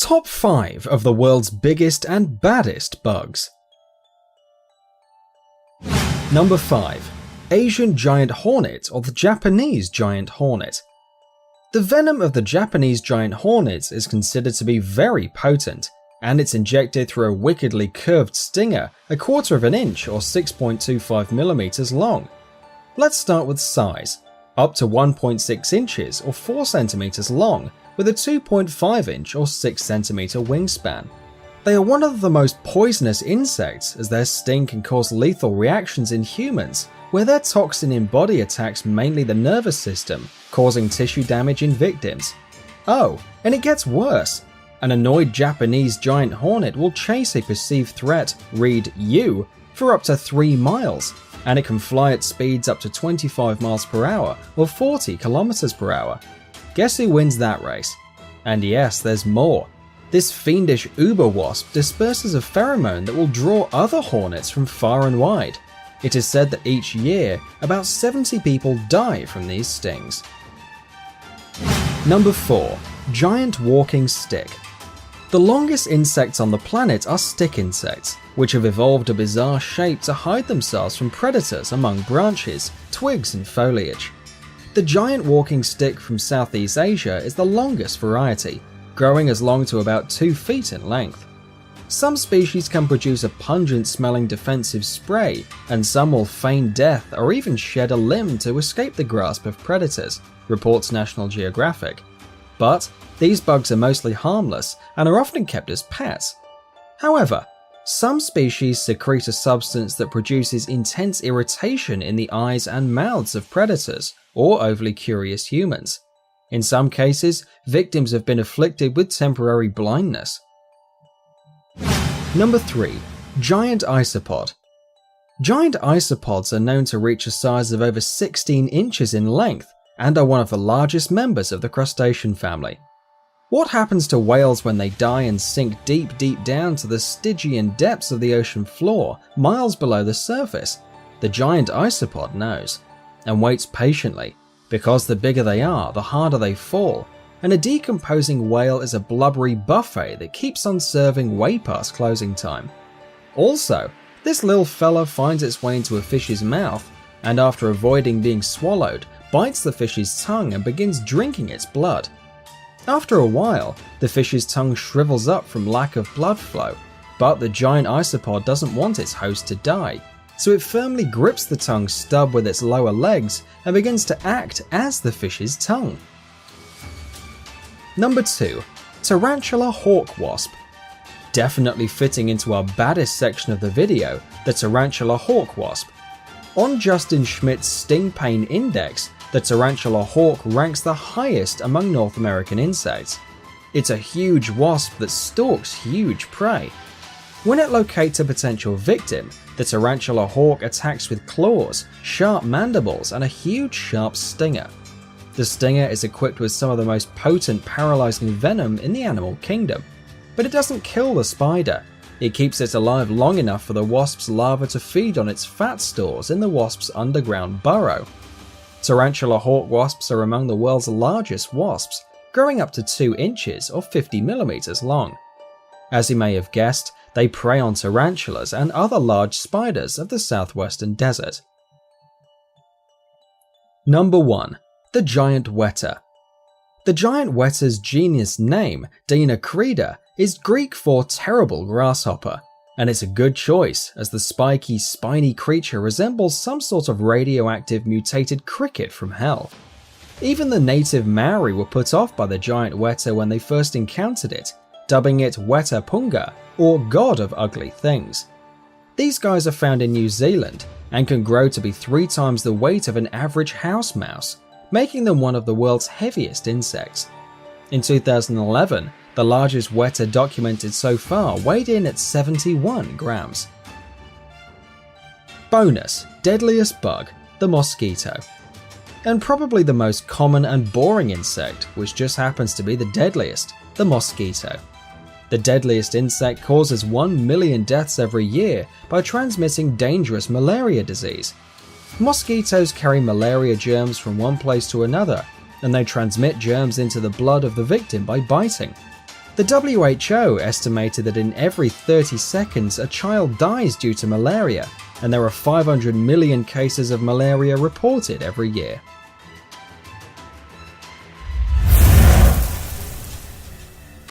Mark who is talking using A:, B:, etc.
A: Top 5 of the world's biggest and baddest bugs. Number 5. Asian giant hornet, or the Japanese giant hornet. The venom of the Japanese giant hornet is considered to be very potent, and it's injected through a wickedly curved stinger 1/4 of an inch or 6.25 millimeters long. Let's start with size. Up to 1.6 inches or 4 centimeters long, with a 2.5 inch or 6 centimeter wingspan. They are one of the most poisonous insects, as their sting can cause lethal reactions in humans, where their toxin in body attacks mainly the nervous system, causing tissue damage in victims. Oh, and it gets worse. An annoyed Japanese giant hornet will chase a perceived threat, read you, for up to 3 miles, and it can fly at speeds up to 25 miles per hour or 40 kilometers per hour. Guess who wins that race? And yes, there's more. This fiendish uber wasp disperses a pheromone that will draw other hornets from far and wide. It is said that each year, about 70 people die from these stings. Number 4. Giant walking stick. The longest insects on the planet are stick insects, which have evolved a bizarre shape to hide themselves from predators among branches, twigs and foliage. The giant walking stick from Southeast Asia is the longest variety, growing as long to about 2 feet in length. Some species can produce a pungent-smelling defensive spray, and some will feign death or even shed a limb to escape the grasp of predators, reports National Geographic. But these bugs are mostly harmless and are often kept as pets. However, some species secrete a substance that produces intense irritation in the eyes and mouths of predators or overly curious humans. In some cases, victims have been afflicted with temporary blindness. Number 3. Giant isopod. Giant isopods are known to reach a size of over 16 inches in length and are one of the largest members of the crustacean family. What happens to whales when they die and sink deep down to the Stygian depths of the ocean floor, miles below the surface? The giant isopod knows, and waits patiently, because the bigger they are, the harder they fall, and a decomposing whale is a blubbery buffet that keeps on serving way past closing time. Also, this little fella finds its way into a fish's mouth, and after avoiding being swallowed, bites the fish's tongue and begins drinking its blood. After a while, the fish's tongue shrivels up from lack of blood flow, but the giant isopod doesn't want its host to die, so it firmly grips the tongue stub with its lower legs and begins to act as the fish's tongue. Number 2. Tarantula hawk wasp. Definitely fitting into our baddest section of the video, the tarantula hawk wasp. On Justin Schmidt's Sting Pain Index, the tarantula hawk ranks the highest among North American insects. It's a huge wasp that stalks huge prey. When it locates a potential victim, the tarantula hawk attacks with claws, sharp mandibles, and a huge sharp stinger. The stinger is equipped with some of the most potent paralyzing venom in the animal kingdom, but it doesn't kill the spider. It keeps it alive long enough for the wasp's larva to feed on its fat stores in the wasp's underground burrow. Tarantula hawk wasps are among the world's largest wasps, growing up to 2 inches or 50 millimeters long. As you may have guessed, they prey on tarantulas and other large spiders of the southwestern desert. Number 1. The giant weta. The giant weta's genus name, Dinocrida, is Greek for terrible grasshopper, and it's a good choice as the spiky, spiny creature resembles some sort of radioactive mutated cricket from hell. Even the native Maori were put off by the giant weta when they first encountered it, dubbing it Weta Punga, or God of Ugly Things. These guys are found in New Zealand and can grow to be 3 times the weight of an average house mouse, making them one of the world's heaviest insects. In 2011, the largest weta documented so far weighed in at 71 grams. Bonus: deadliest bug, the mosquito. And probably the most common and boring insect, which just happens to be the deadliest, the mosquito. The deadliest insect causes 1 million deaths every year by transmitting dangerous malaria disease. Mosquitoes carry malaria germs from one place to another, and they transmit germs into the blood of the victim by biting. The WHO estimated that in every 30 seconds a child dies due to malaria, and there are 500 million cases of malaria reported every year.